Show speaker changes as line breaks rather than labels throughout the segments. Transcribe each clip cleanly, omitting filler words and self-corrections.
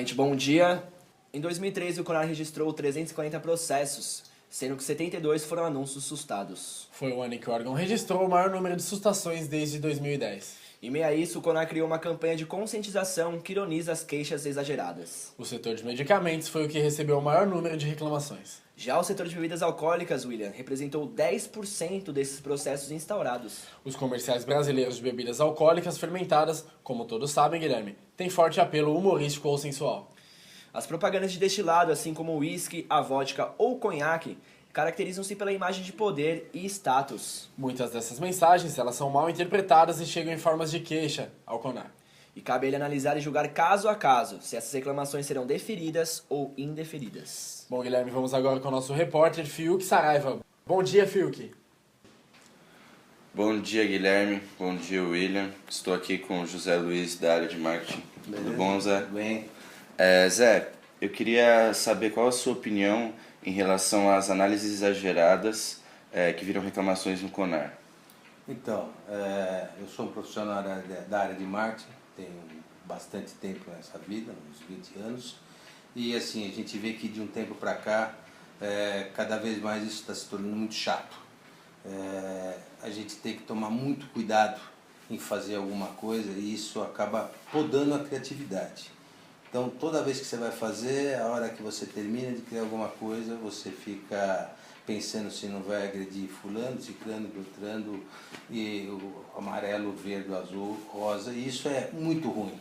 Primeiramente, bom dia. Em 2013, o Conar registrou 340 processos, sendo que 72 foram anúncios sustados.
Foi o ano em que o órgão registrou o maior número de sustações desde 2010.
Em meio a isso, o Conar criou uma campanha de conscientização que ironiza as queixas exageradas.
O setor de medicamentos foi o que recebeu o maior número de reclamações.
Já o setor de bebidas alcoólicas, William, representou 10% desses processos instaurados.
Os comerciais brasileiros de bebidas alcoólicas fermentadas, como todos sabem, Guilherme, têm forte apelo humorístico ou sensual.
As propagandas de destilado, assim como o uísque, a vodka ou o conhaque, caracterizam-se pela imagem de poder e status.
Muitas dessas mensagens elas são mal interpretadas e chegam em formas de queixa ao Conar.
E cabe a ele analisar e julgar caso a caso se essas reclamações serão deferidas ou indeferidas.
Bom, Guilherme, vamos agora com o nosso repórter Fiuk Saraiva. Bom dia, Fiuk.
Bom dia, Guilherme. Bom dia, William. Estou aqui com o José Luiz, da área de marketing.
Beleza?
Tudo bom, Zé?
Tudo bem.
Zé, eu queria saber qual a sua opinião em relação às análises exageradas que viram reclamações no Conar.
Então, eu sou um profissional da área de marketing, tenho bastante tempo nessa vida, uns 20 anos, e assim, a gente vê que de um tempo para cá, cada vez mais isso está se tornando muito chato. A gente tem que tomar muito cuidado em fazer alguma coisa e isso acaba podando a criatividade. Então, toda vez que você vai fazer, a hora que você termina de criar alguma coisa, você fica pensando se não vai agredir fulano, ciclano, beltrano, e o amarelo, o verde, o azul, rosa, e isso é muito ruim,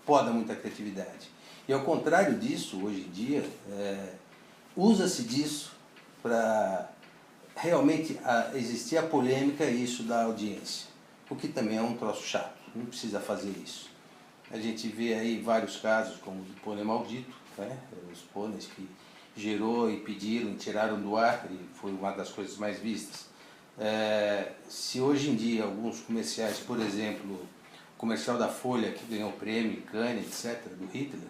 poda muita criatividade. E ao contrário disso, hoje em dia, usa-se disso para realmente existir a polêmica e isso da audiência, o que também é um troço chato, não precisa fazer isso. A gente vê aí vários casos, como o do pônei maldito, né? Os pôneis que gerou e pediram e tiraram do ar, e foi uma das coisas mais vistas. Se hoje em dia alguns comerciais, por exemplo, o comercial da Folha, que ganhou prêmio, Cannes, etc., do Hitler,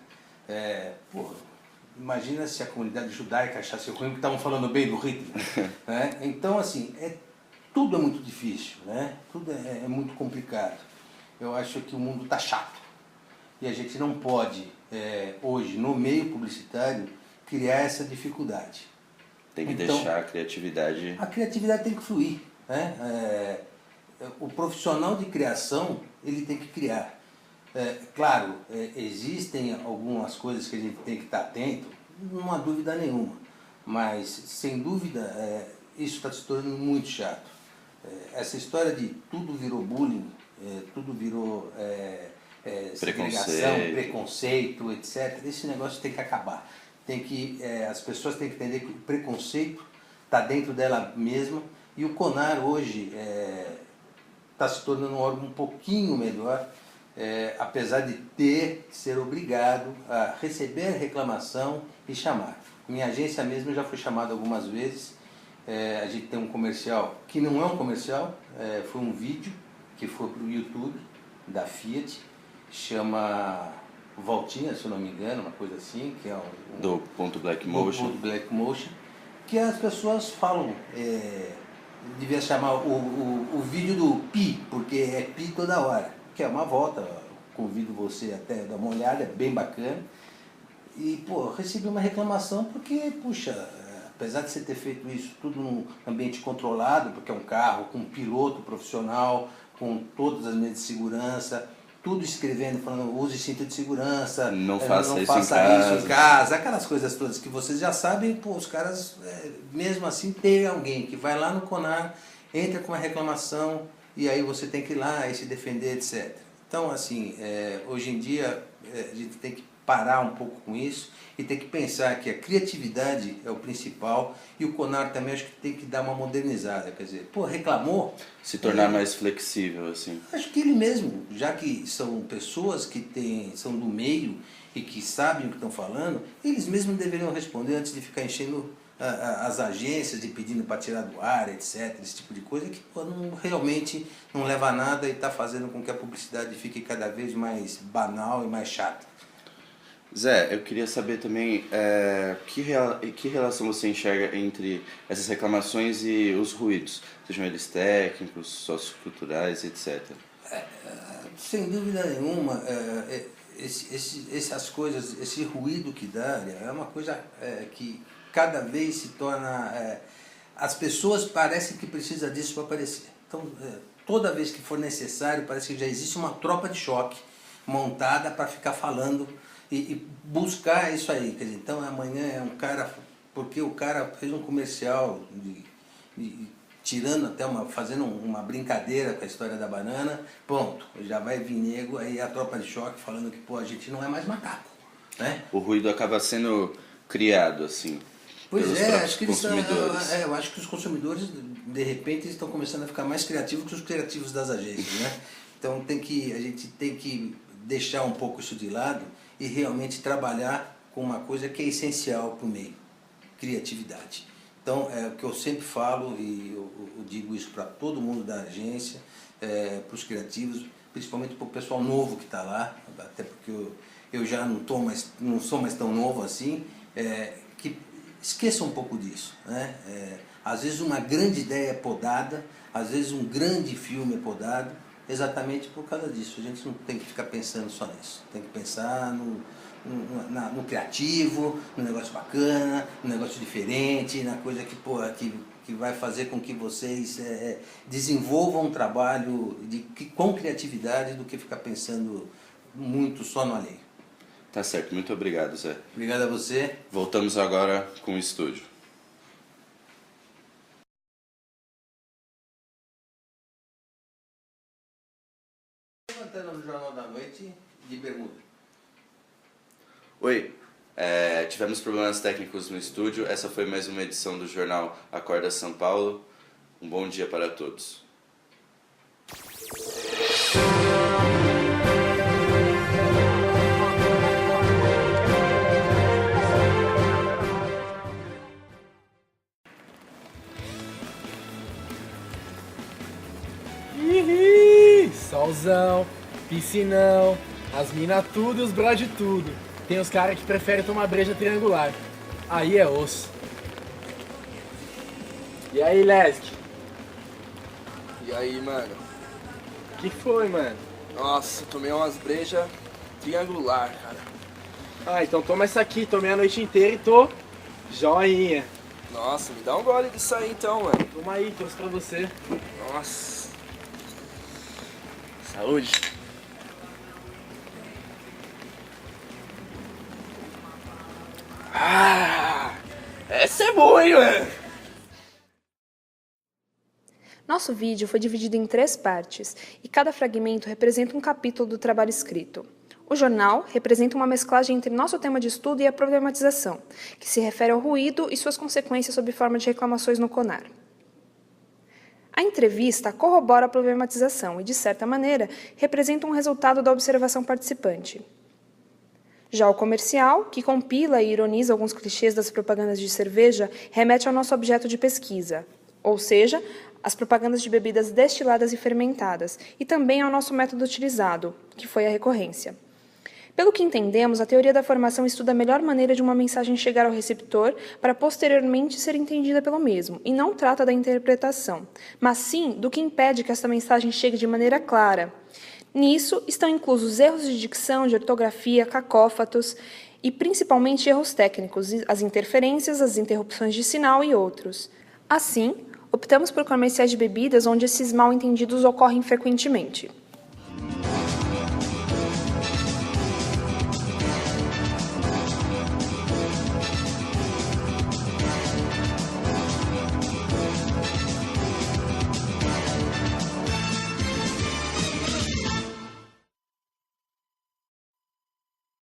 imagina se a comunidade judaica achasse ruim que estavam falando bem do Hitler. Né? Então, assim, tudo é muito difícil, né? Tudo é muito complicado. Eu acho que o mundo está chato. E a gente não pode, hoje, no meio publicitário, criar essa dificuldade.
Tem que
então,
deixar a criatividade...
A criatividade tem que fluir. Né? O profissional de criação, ele tem que criar. Claro, existem algumas coisas que a gente tem que estar atento, não há dúvida nenhuma. Mas, sem dúvida, isso está se tornando muito chato. Essa história de tudo virou bullying, tudo virou... segregação, preconceito, etc. Esse negócio tem que acabar. As pessoas têm que entender que o preconceito está dentro dela mesma e o Conar hoje está se tornando um órgão um pouquinho melhor, apesar de ter que ser obrigado a receber reclamação e chamar. Minha agência mesmo já foi chamada algumas vezes. A gente tem um comercial que não é um comercial, foi um vídeo que foi para o YouTube da Fiat, chama Voltinha, se eu não me engano, uma coisa assim, que é
do ponto Black Motion.
Black Motion, que as pessoas falam, devia chamar o vídeo do Pi, porque é Pi toda hora, que é uma volta, convido você até a dar uma olhada, é bem bacana. E, recebi uma reclamação porque, puxa, apesar de você ter feito isso tudo num ambiente controlado, porque é um carro com um piloto profissional, com todas as medidas de segurança, tudo escrevendo, falando, use cinto de segurança,
não faça
isso em casa, aquelas coisas todas que vocês já sabem, os caras, mesmo assim, tem alguém que vai lá no Conar, entra com uma reclamação, e aí você tem que ir lá e se defender, etc. Então, assim, hoje em dia, a gente tem que parar um pouco com isso e tem que pensar que a criatividade é o principal e o Conar também acho que tem que dar uma modernizada, quer dizer, reclamou...
Se tornar mais flexível, assim.
Acho que ele mesmo, já que são pessoas que são do meio e que sabem o que estão falando, eles mesmos deveriam responder antes de ficar enchendo as agências e pedindo para tirar do ar, etc., esse tipo de coisa que realmente não leva a nada e está fazendo com que a publicidade fique cada vez mais banal e mais chata.
Zé, eu queria saber também que relação você enxerga entre essas reclamações e os ruídos, sejam eles técnicos, socioculturais, etc.
Sem dúvida nenhuma, essas coisas, esse ruído que dá, é uma coisa que cada vez se torna... as pessoas parecem que precisam disso para aparecer. Então, toda vez que for necessário, parece que já existe uma tropa de choque montada para ficar falando e buscar isso aí. Quer dizer, então, amanhã é um cara... Porque o cara fez um comercial tirando até fazendo uma brincadeira com a história da banana, pronto, já vai vir nego, aí a tropa de choque falando que, pô, a gente não é mais macaco, né?
O ruído acaba sendo criado, assim,
pois
pelos
acho que
consumidores.
eu acho que os consumidores, de repente, estão começando a ficar mais criativos que os criativos das agências, né? Então a gente tem que deixar um pouco isso de lado e realmente trabalhar com uma coisa que é essencial para o meio, criatividade. Então, é o que eu sempre falo, e eu digo isso para todo mundo da agência, para os criativos, principalmente para o pessoal novo que está lá, até porque eu já não sou mais tão novo assim, que esqueça um pouco disso, né? Às vezes uma grande ideia é podada, às vezes um grande filme é podado, exatamente por causa disso. A gente não tem que ficar pensando só nisso, tem que pensar no criativo, no negócio bacana, no negócio diferente, na coisa que vai fazer com que vocês desenvolvam um trabalho com criatividade do que ficar pensando muito só no alheio.
Tá certo, muito obrigado, Zé.
Obrigado a você.
Voltamos agora com o estúdio.
Levantando no Jornal da Noite de bermuda.
Oi, tivemos problemas técnicos no estúdio. Essa foi mais uma edição do jornal Acorda São Paulo. Um bom dia para todos.
Ih, solzão, piscinão, as mina tudo e os brode tudo. Tem os caras que preferem tomar breja triangular. Aí é osso. E aí, Lesk?
E aí, mano?
Que foi, mano?
Nossa, tomei umas brejas triangular, cara.
Ah, então toma essa aqui. Tomei a noite inteira e tô joinha.
Nossa, me dá um gole disso aí então, mano.
Toma aí, trouxe pra você.
Nossa. Saúde. Ah, essa é boa, hein, mano?
Nosso vídeo foi dividido em 3 partes, e cada fragmento representa um capítulo do trabalho escrito. O jornal representa uma mesclagem entre nosso tema de estudo e a problematização, que se refere ao ruído e suas consequências sob forma de reclamações no CONAR. A entrevista corrobora a problematização e, de certa maneira, representa um resultado da observação participante. Já o comercial, que compila e ironiza alguns clichês das propagandas de cerveja, remete ao nosso objeto de pesquisa, ou seja, as propagandas de bebidas destiladas e fermentadas, e também ao nosso método utilizado, que foi a recorrência. Pelo que entendemos, a teoria da formação estuda a melhor maneira de uma mensagem chegar ao receptor para posteriormente ser entendida pelo mesmo, e não trata da interpretação, mas sim do que impede que esta mensagem chegue de maneira clara. Nisso estão inclusos erros de dicção, de ortografia, cacófatos e principalmente erros técnicos, as interferências, as interrupções de sinal e outros. Assim, optamos por comerciais de bebidas onde esses mal-entendidos ocorrem frequentemente.